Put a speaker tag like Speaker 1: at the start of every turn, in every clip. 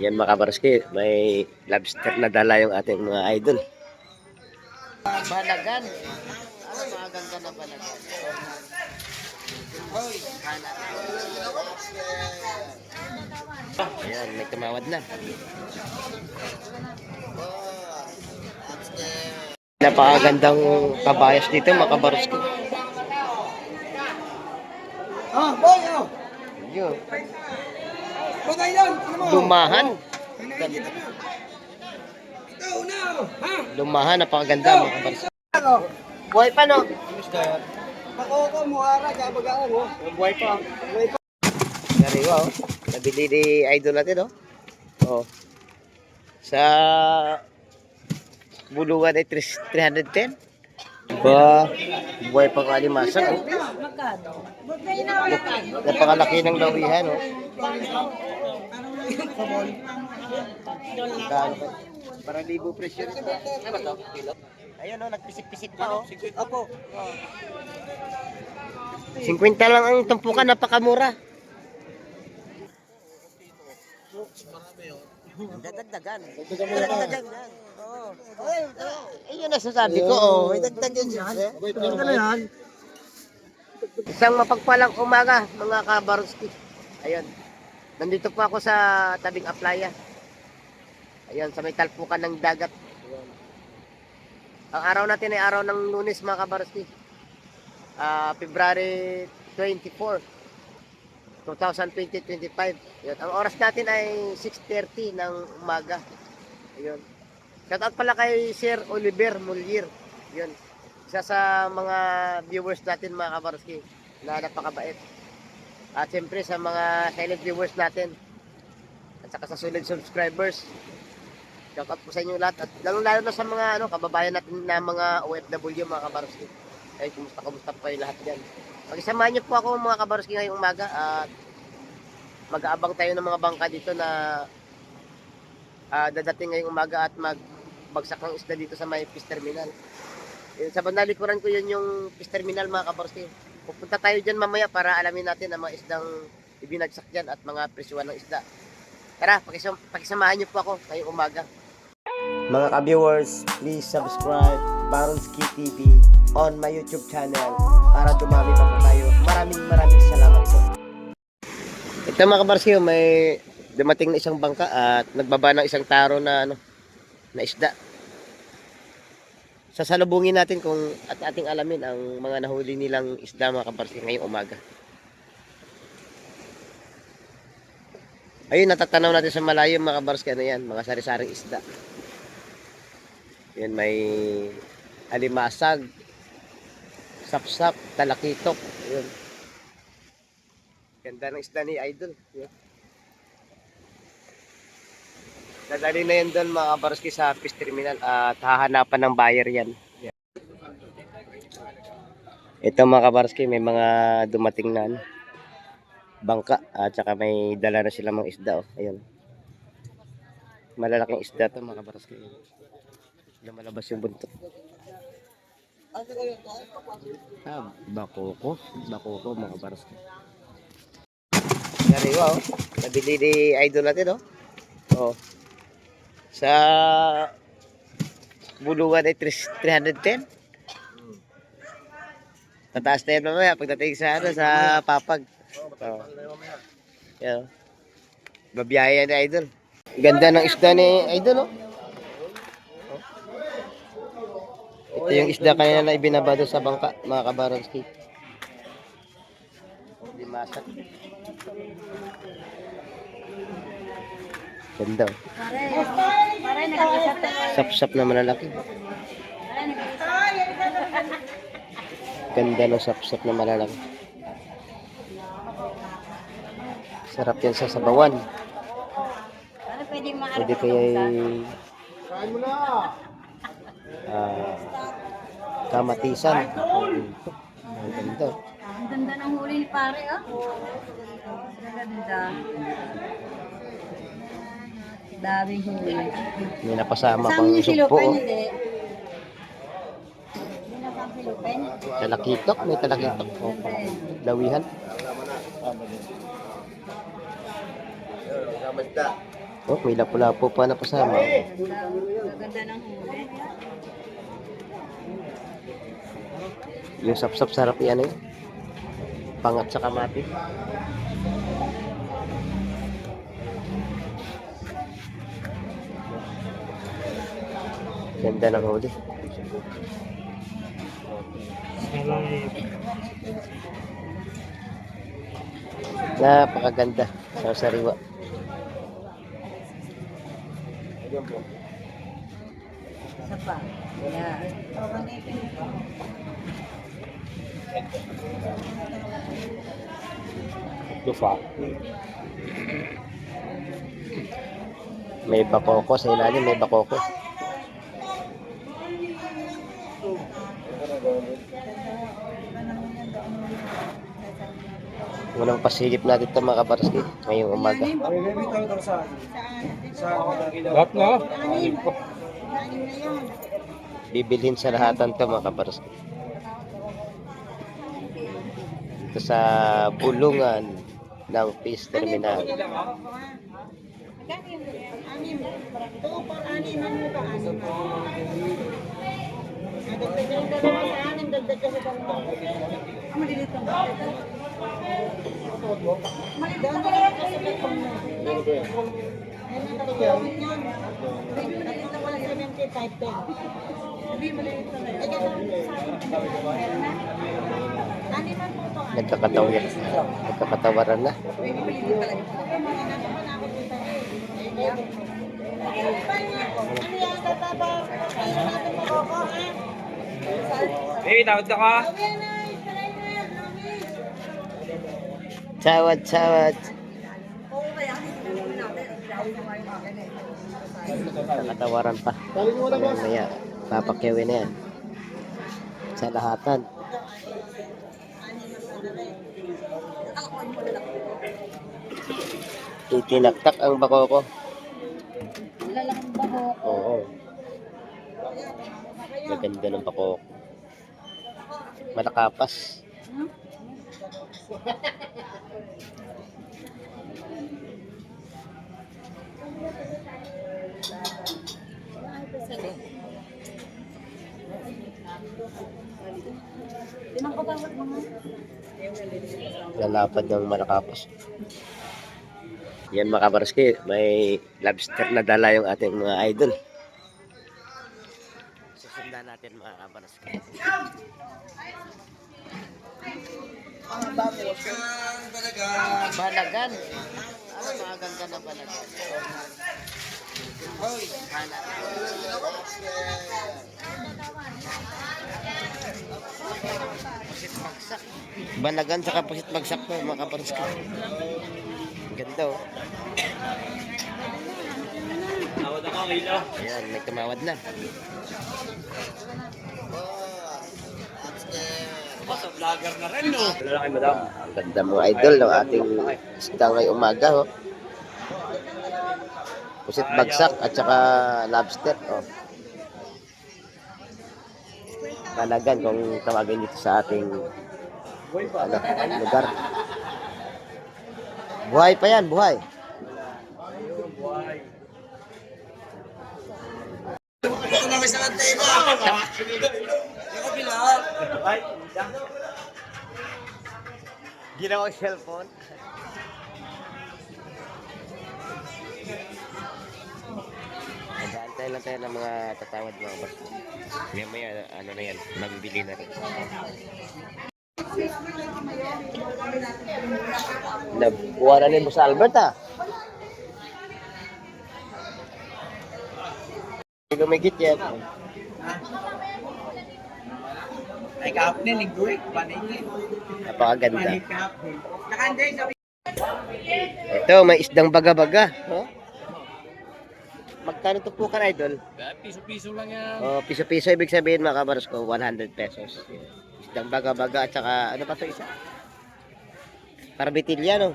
Speaker 1: Yan mga kabarski, may lobster na dala yung ating mga idol. Balagan. Ano mga ganda na balagan? Ayan, may tumawad na. Napakagandang kabayas dito mga kabarski.
Speaker 2: Ah, boy, oh.
Speaker 1: Yun.
Speaker 2: Bagay lang, ano mo?
Speaker 1: Lumahan.
Speaker 2: Nakikita mo. Ito, una, oh. Ha?
Speaker 1: Lumahan, napakaganda mga kabarski.
Speaker 2: Ano?
Speaker 1: Buhay pa no?
Speaker 2: Ako ko, muhara, kaya bagaan, oh.
Speaker 1: Buhay pa.
Speaker 2: Buhay pa.
Speaker 1: Nariwa oh. Nabili ni idol natin oh. Oh. Sa bulungan ay 310. Ba, buhay pang alimasag oh. Napakalaki ng lawihan oh. Para libo presyo. Ano ba to? Kilo? Ayun oh, nagpisik-pisik pa oh.
Speaker 2: Apo.
Speaker 1: 50 lang ang tumpukan, napakamura. Dadagdagan. Dadagdagan yan. Oo. Ayun na sasabi ko oh. May dagdagan siya.
Speaker 2: Ano na yan?
Speaker 1: Isang mapagpalang umaga mga kabaroski. Ayun. Nandito po ako sa tabing Aplaya. Ayun, sa may talpukan ng dagat. Ayun. Ang araw natin ay araw ng Lunes mga kabaroski. February 24, 2020-25. Ayun. Ang oras natin ay 6:30 ng umaga. Ayun. Shout out pala kay Sir Oliver Mulier. Ayun. Isa sa mga viewers natin mga kabaroski na napakabait. At siyempre sa mga silent viewers natin at saka sa solid subscribers, shout out po sa inyo lahat at lalo na sa mga kababayan natin na mga OFW mga kabaroski. Ay kumusta po kayo lahat dyan. Pakisamahan niyo po ako mga kabaroski ngayong umaga at mag-aabang tayo ng mga bangka dito na dadating ngayong umaga at magbagsak ng isda dito sa may fish terminal. Sa bandalikuran ko yun yung fish terminal mga kabaroski. Pupunta tayo dyan mamaya para alamin natin ang mga isdang ibinagsak dyan at mga presyuan ng isda. Tara, pakisamahan niyo po ako ngayong umaga. Mga ka-viewers, please subscribe Baronski TV on my YouTube channel para dumami pa po tayo. Maraming salamat po. Ito mga kabaroski, may dumating na isang bangka at nagbaba ng isang taro na na isda. Sasalubungin natin kung at ating alamin ang mga nahuli nilang isda mga kabaroski ngayong umaga. Ayun, natatanaw natin sa malayo mga kabaroski, ano yan, mga sari-saring isda. Yan, may alimasag, sapsap, talakitok. Ayun. Ganda ng isda ni Idol. Yan. Dadali na yan doon mga kabaroski sa fish terminal at hahanapan ng buyer yan. Yan. Ito mga kabaroski, may mga dumating na bangka at saka may dala na sila mga isda oh. Ayun. Malalaking isda to mga kabaroski. Lumalabas yung buntot. Bakoko mga kabaroski. Nariwa oh. Nabili ni Idol natin oh. Oh. Sa bulungan ay 310. Tataas na yan mamaya pagdating sa papag. Oh. Yan. Babiyaya ni Idol. Ganda ng isda ni Idol oh. Ito yung isda kanina na ibinaba doon sa bangka mga kabaronski. Limasak. Ganda oh. Sap-sap na malalaki. Ganda ng sap-sap na malalaki. Sarap yan sa sabawan. Pwede kaya kamatisan. Ang ganda.
Speaker 3: Ang ganda ng huli ni pare ah. Ang ganda. Daming huli.
Speaker 1: May napasama pang sumpo oh. Talakitok, may talakitok oh. Lawihan. Oh, may lapu-lapu pa na pasama.
Speaker 3: Ganda ng huli.
Speaker 1: Yung sapsap sarap yan eh. Pangat sa kamati. Ganda ng huli. Napakaganda sa sariwa.
Speaker 3: Isa pa. Yan.
Speaker 1: May bakoko sa ilalim, may bakoko. Unang pasigip natin ito mga kaparaski ngayong umaga.
Speaker 2: Lahat na.
Speaker 1: Bibilhin sa lahatan ito mga kaparaski. Ito sa bulungan ng Fish Terminal. Nagkakatawaran na.
Speaker 2: Baby, tawad na ka.
Speaker 1: Chawad, chawad. Nakatawaran pa. Maya, papakyawin na yan. Sa lahatan. Itinaktak ang bakoko.
Speaker 3: Lalaking bahok.
Speaker 1: Oo. Maganda ng bakoko. Malakapas.
Speaker 3: Pinangkatawag mo nga.
Speaker 1: Lalapad ng malakapas. Yan mga kaparaski, may lobster na dala yung ating mga idol. Susundan natin mga kaparaski. Balagan. Ano mga ganda na balagan? Pusit bagsak. Balagan sa pusit bagsak to mga kaparaski. Ganda oh.
Speaker 2: Tawad ako, Kilo.
Speaker 1: Ayan, may tumawad na.
Speaker 2: Basta vlogger na rin, no? Lalaki, madam.
Speaker 1: Ang ganda mga idol ng ating isda ngayong umaga oh. Pusit bagsak at saka lobster oh. Balagan kung tawagin dito sa ating lugar. Buhay pa yan, buhay.
Speaker 2: Ito na may sakang tema. Ako bilang.
Speaker 1: Ginawang cellphone. Nag-aantay lang tayo ng mga tatawad mga boss. Maya ano na yan, mabibili na rin. Nabuha na rin mo sa Albert ah. Hindi lumigit yan.
Speaker 2: Ay, kahapon ni Greg, panay niya.
Speaker 1: Napakaganda.
Speaker 2: Kahapon. Nakanday sa
Speaker 1: Ito, may isdang baga-baga. Oh? Magkano ito po kan idol?
Speaker 2: piso-piso lang yan.
Speaker 1: Oh, piso-piso ibig sabihin mga kabaros ko, 100 pesos. Isdang baga-baga at saka ano pa to isa? Parbitilya no?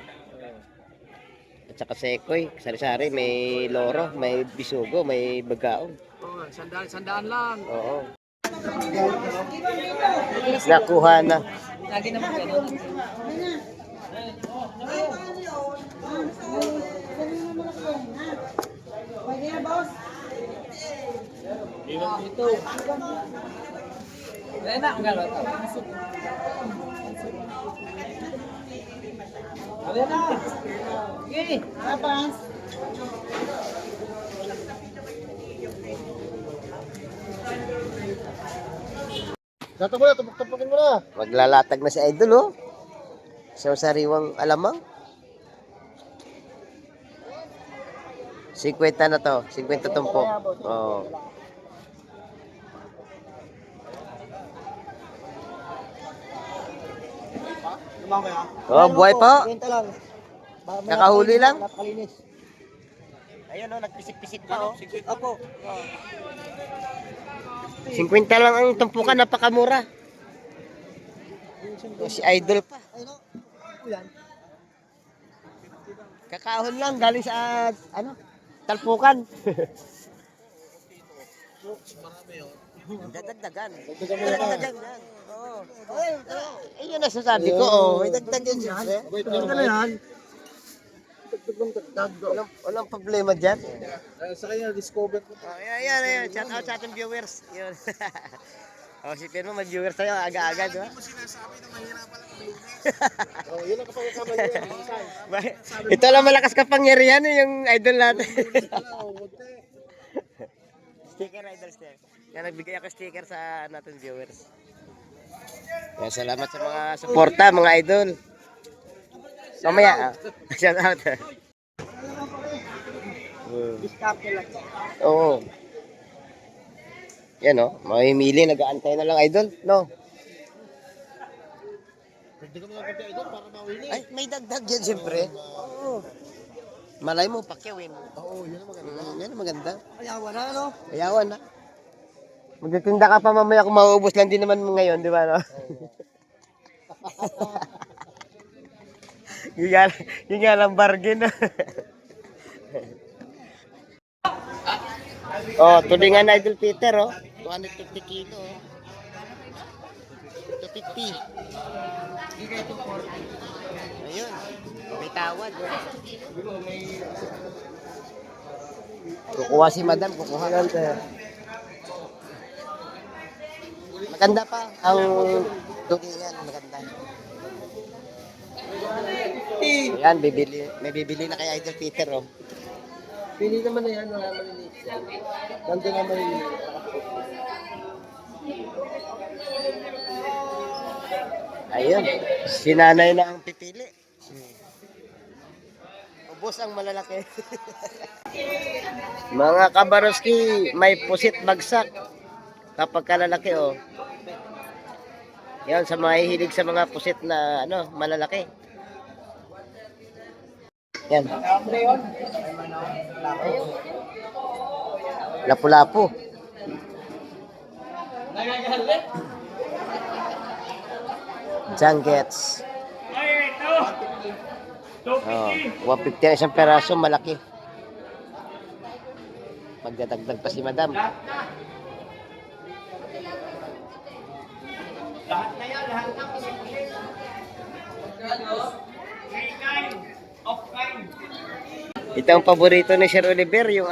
Speaker 1: At saka sekoy, sari-sari, may loro, may bisugo, may bagaon.
Speaker 2: Oh, sandaan lang.
Speaker 1: Oo. Nakuha na.
Speaker 2: Lagi naman gano'n. Ito. Ayan na, ang gano'n. Ayan na. Okay, tapos.
Speaker 4: Dato mo na, tupok-tupokin mo na.
Speaker 1: Maglalatag na si Idol, oh. Sa sariwang alamang. 50 na to. 50 tumpok. Oh.
Speaker 4: Lumang kaya?
Speaker 1: Oh, buhay pa.
Speaker 4: Kwenta lang.
Speaker 1: Nakahuli lang.
Speaker 4: Napakalinis.
Speaker 1: Ayun, oh, nagpisik-pisik pa, oh.
Speaker 4: Opo.
Speaker 1: 50 lang ang tumpukan, napakamura. Oh, si Idol pa.
Speaker 4: Ayun o. Yan.
Speaker 1: Kakahon lang, galing sa, talpukan. Dadagdagan. Dadagdagan yan. Oo. Ayun na sasabi ko, oh. May dagdag yan, siyempre.
Speaker 4: Kwenta na yan.
Speaker 1: Walang problema dyan.
Speaker 4: Sa kanya, discover ko.
Speaker 1: Oh, ayan. Shout out sa ating viewers. Yun. Oh, si Pedro, may viewers tayo aga-aga, di ba?
Speaker 4: Hindi mo sinasabi na mahirapan lang ang lunes. Yun ang kapag-kasama niya.
Speaker 1: Ito lang malakas kapangyarihan yung idol natin. Sticker, idol sticker. Kaya nagbigay ako sticker sa natin viewers. Kaya salamat sa mga suporta, mga idol. Mamaya, shout out. Oo. Yan o, mamimili, nag-aantay na lang idol, no?
Speaker 4: Hindi ka mga kapit idol para mawili.
Speaker 1: Ay, may dagdag yan siyempre. Oo. Malay mo, pakyawin.
Speaker 4: Oo, yun ang maganda.
Speaker 1: Yan ang maganda.
Speaker 4: Ayawan na, no?
Speaker 1: Ayawan na. Magtitinda ka pa mamaya kung mauubos lang din naman mo ngayon, di ba? No? Yun nga lang bargain. Oh, tulingan na Idol Peter, oh. 250 kilo, oh. 250. Ayun. May tawad, oh. Kukuha si madam, kukuha lang tayo. Maganda pa ang tulingan, maganda. Ayan, may bibili na kay Idol Peter, oh.
Speaker 4: Pili naman na yan, wala maliliit yan. Ganda na maliliit.
Speaker 1: Ayun, sinanay na ang pipili. Ubos ang malalaki. Mga kabaroski, may pusit bagsak kapag kalalaki, oh. Yan, sa mga hihilig sa mga pusit na malalaki. Yan. Lapu-lapu. Junggets. Oh, 150 ang isang peraso, malaki. Magdadagdag pa si madam. Ito ang paborito ni Sir Oliver, yung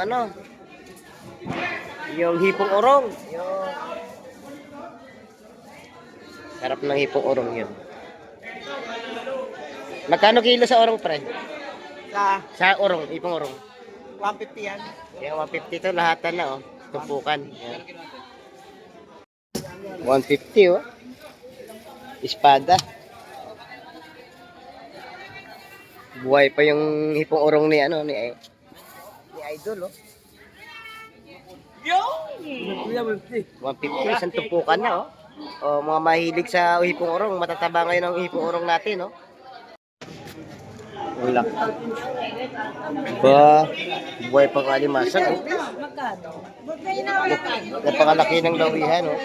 Speaker 1: yung hipong orong. Yung sarap ng hipong orong yun. Magkano kilo sa orong, pre? Sa orong, hipong orong.
Speaker 4: 150 yan.
Speaker 1: Yan, 150 to lahatan na, oh. Tumpukan. Yan. 150, oh. Espada. Buhay pa yung hipong orong ni Idol, oh. 150, isang tumpukan na, oh. O, mga mahilig sa hipong orong, matataba ngayon ang hipong orong natin, oh. Wala. Ba, buhay pa nga limasan, oh. Napakalaki ng lawihan, oh.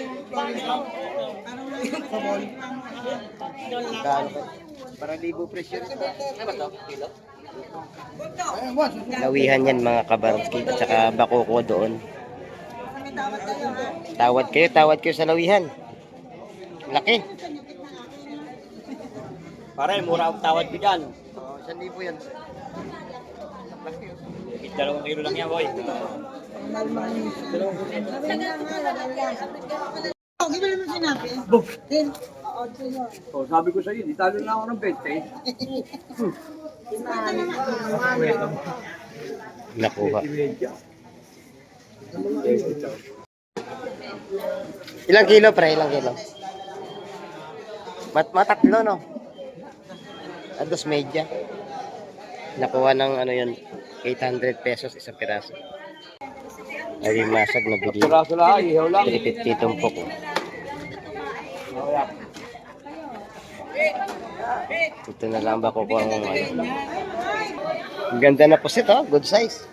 Speaker 1: Para libo presyo. Ano ba to? Kilo? Lawihan yan mga kabarski at saka bakoko doon. Tawad kayo sa lawihan. Laki. Pare, mura ang tawad bigan. 1,000 yan. Ito
Speaker 5: 2 kilo lang yan, boy.
Speaker 2: Oh, sabi ko sa iyo, italo na ako ng 20.
Speaker 1: Nakuha. Ilang kilo, pre? Ilang kilo? Matatlo, no? Ados media. Nakuha ng ano yun, 800 pesos isang piraso. Ay, masag na bili.
Speaker 2: Piraso lang, ihaw lang.
Speaker 1: 350 tumpok. Ito na lang ba kukuha ng ano. Ang ganda na pusit, oh. Good size.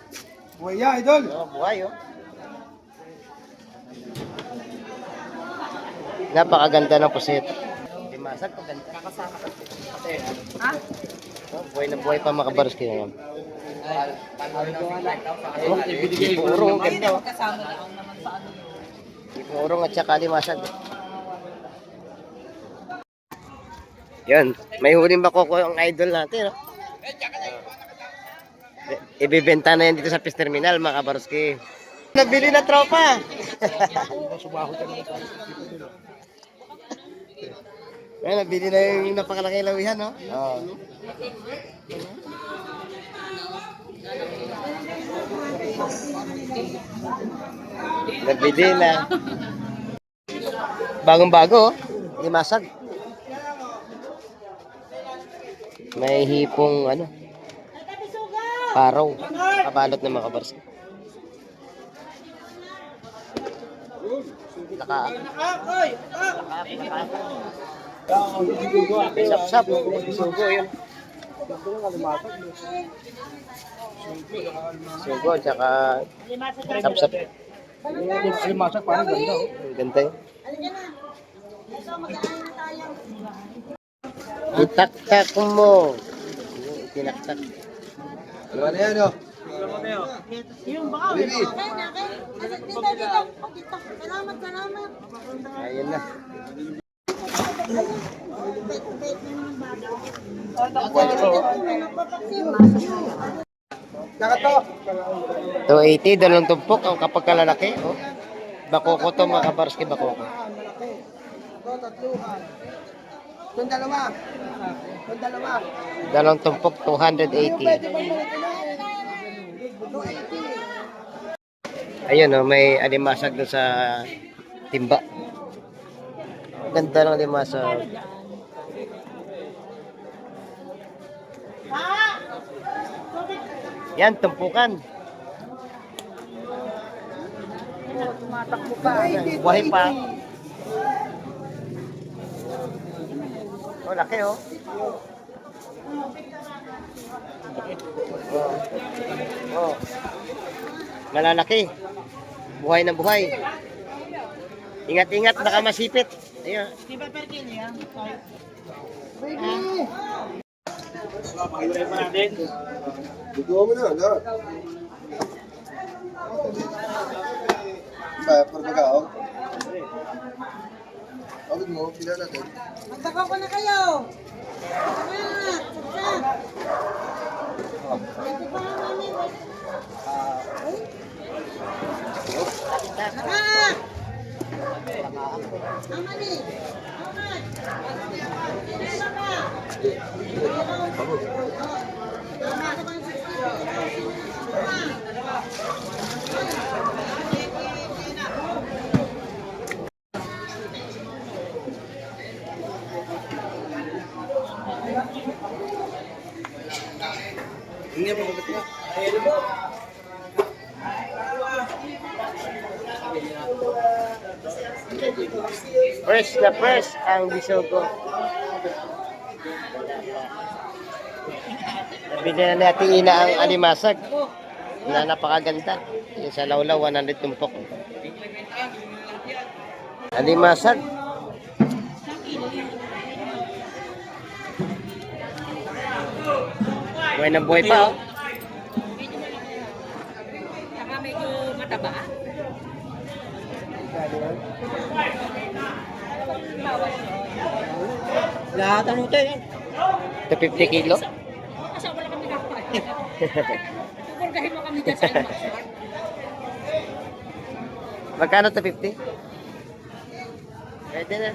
Speaker 2: Buhay ya, idol.
Speaker 1: Oh, buhay, oh. Napakaganda ng pusit. Di masag, paganda. Ha? Oh, buhay na buhay pa makabaros kayo ngayon. Oh, ipurong, ganda, oh. Ipurong at saka limasag. Yan, may huling bakoko ang idol natin, no? Ibibenta na yan dito sa Fish Terminal, mga kabaroski. Nabili na tropa! Ay, nabili na yung napakalaki lawihan, no? Oo. Nabili na. Bagong-bago, oh. Limasag. May hipong ano, paraw, kabalot ng mga kabarski. Sap-sap, sugo yun. Sugo, tsaka sap-sap.
Speaker 2: Limasag, parang ganda.
Speaker 1: Ganda yun. Itaktak mo. Tinaktak.
Speaker 2: Ano na yan, oh? Baby.
Speaker 1: Ayun na.
Speaker 2: Nakato.
Speaker 1: 280, dalawang tumpok ang kapag kalalaki. Oh. Bakoko to, mga kabarski, bakoko.
Speaker 2: Itong dalawa.
Speaker 1: Dalawang tumpok, 280. Ayun, oh, may alimasag doon sa timba. Ganda ng alimasag. Yan, tumpukan. Buhay pa. Oh, laki, oh. Oh. Malalaki. Buhay na buhay. Ingat-ingat, baka masipit. Ayun.
Speaker 4: Dugo mo na, lahat. Pagpagaw. Awid mo, pila natin.
Speaker 3: Magtakaw ko na kayo.
Speaker 2: Ini apa betul?
Speaker 1: Fresh na fresh ang bisogo. Nabili na natin ina ang alimasag na napakaganda. Yung sa Lawlaw, 100 tumpok. Alimasag. Buhay na buhay pa, oh.
Speaker 3: Saka medyo mataba.
Speaker 2: Lahat ano tayo?
Speaker 1: 250 kilo.
Speaker 3: Kasi wala kami nakapain. Pupurgahin mo kami
Speaker 1: Magkano to 50? Pwede na.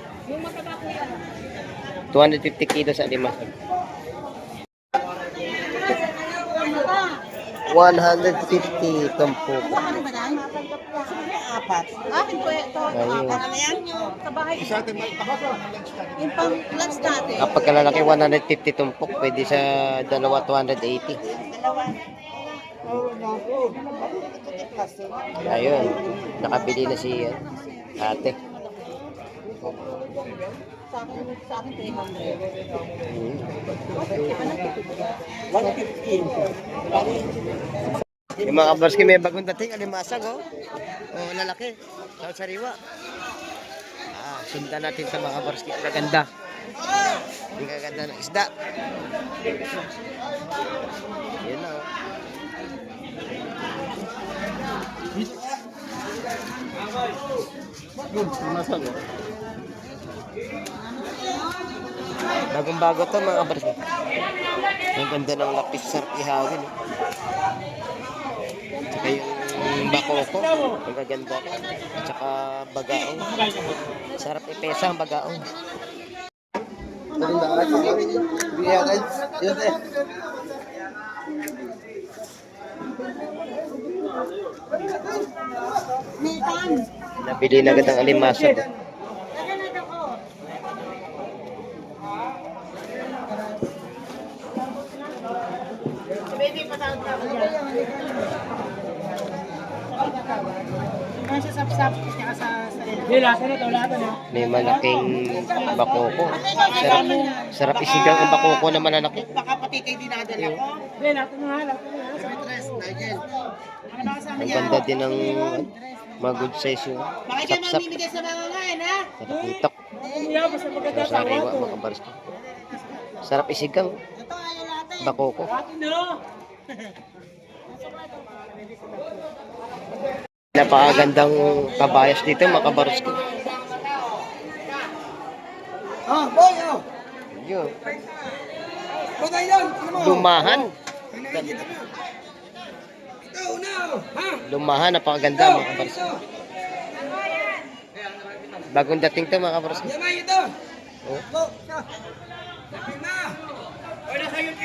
Speaker 1: 250 kilos sa lima. 150 tumpo.
Speaker 3: Apat. Akin po ito.
Speaker 1: Ayun.
Speaker 3: Apat na yan. Sa bahay.
Speaker 4: Isa atin may tapos.
Speaker 3: Yung pang lunch natin.
Speaker 1: Kapag kalalaki 150 tumpok, pwede sa dalawa 280.
Speaker 3: Dalawa.
Speaker 1: Ayun, nakabili na si ate.
Speaker 3: Sa akin 300.
Speaker 1: Hmm. Yung mga kabarski may bagong dating, alimasag oh. Oh, lalaki. Sa sariwa. Sundan natin sa mga kabarski. Ang gaganda. Ang gaganda ng isda. Yan na oh. Bagong-bago to mga kabarski. Ang ganda ng lapis sarap ihawin. Tsaka yung bakoko, ang gaganda. At saka bagaong. Sarap ipesa ang bagaong. Nabili na agad ang alimasag. May malaking bakoko. Sarap isigang ang bakoko na malalaki.
Speaker 3: Baka pati kayo dinadala ko.
Speaker 1: Ang ganda din ng mga good size yung
Speaker 3: Bakit kayo
Speaker 1: sapsap.
Speaker 3: mamimigay sa mga ngayon, ha?
Speaker 1: Sarap itok. Sa sariwa mga kabarski. Sarap isigang
Speaker 3: Ito, ayaw natin.
Speaker 1: bakoko. Napakagandang kabayas dito mga kabarski.
Speaker 2: Ah, boy, oh.
Speaker 1: Yun.
Speaker 2: Batay lang. Ano mo?
Speaker 1: Lumahan.
Speaker 2: Nakikita mo. Ito, una, oh. Ha?
Speaker 1: Lumahan, napakaganda mga kabarski. Bagong dating to mga kabarski.
Speaker 2: Yamay ito.
Speaker 1: Oh,
Speaker 2: Go. Na.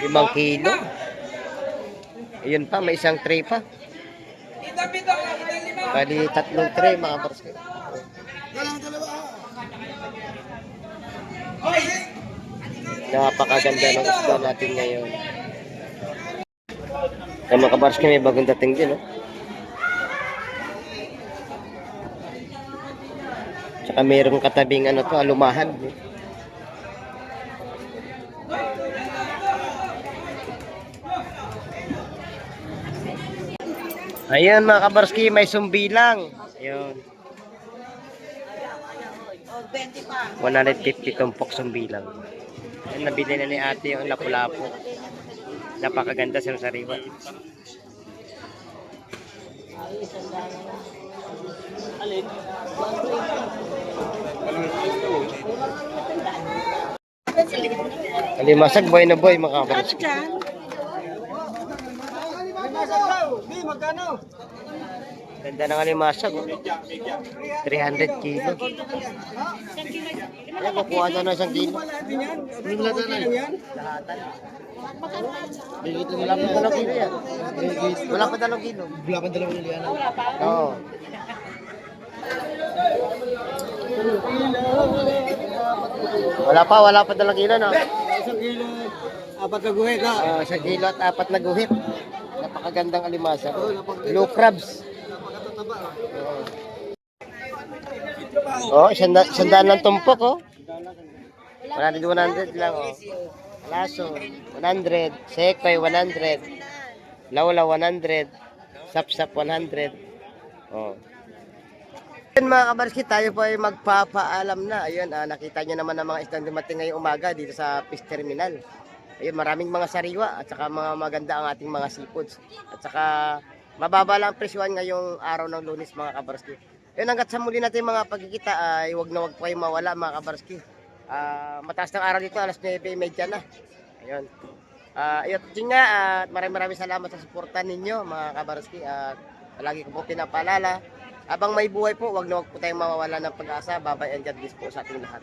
Speaker 1: 5 kilo. Ayun pa, may isang tray pa.
Speaker 2: Ito, lima.
Speaker 1: Bali 3 tray mga kabarski.
Speaker 2: Dalang dalawa.
Speaker 1: Napakaganda ng isda natin ngayon. Kaya mga kabarski, may bagong dating din, oh. Tsaka mayroong katabing ano to, alumahan. Ayan mga kabarski, may sumbilang. Ayun.
Speaker 3: 20 pa.
Speaker 1: 150 tumpok sumbilang. Ayan, nabili na ni ate yung lapu-lapu. Napakaganda sa sariwa. Alimasag boy na boy mga kabarski.
Speaker 2: Di, magkano?
Speaker 1: Ganda ng alimasag. Oh. 300 kilo. Ayan, kukuha daw na 1 kilo.
Speaker 2: Wala na yan.
Speaker 1: Wala pa 2 kilo yan. Wala pa 2 kilo.
Speaker 2: Wala pa dalawang ulian.
Speaker 1: Oo. Wala pa 2 kilo no.
Speaker 2: Isang kilo. Apat na guhe ka.
Speaker 1: 1 kilo at 4 na guhit. Napakagandang alimasag. Blue crabs. Oh, sandaan lang tumpok oh. 100 lang oh. Laso 100, sekoy 100, lawla 100, sapsap 100. Oh. Ayun mga kabarski, tayo po ay magpapaalam na. Ayun, nakita niyo naman ang mga isdang dumating ngayong umaga dito sa fish terminal. Ayun, maraming mga sariwa at saka mga maganda ang ating mga seafoods. At saka mababa lang ang presyohan ngayong araw ng Lunes mga kabarski. Ayun, hanggat sa muli natin mga pagkikita ay wag na wag po kayong mawala mga kabarski. Mataas ng araw dito, alas 9:30 na. Ayun. Yun nga, at maraming salamat sa suporta ninyo mga kabaroski. At palagi ko po pinapaalala, habang may buhay po, wag na wag po tayong mawawala ng pag-asa. Bye-bye and God bless po sa ating lahat.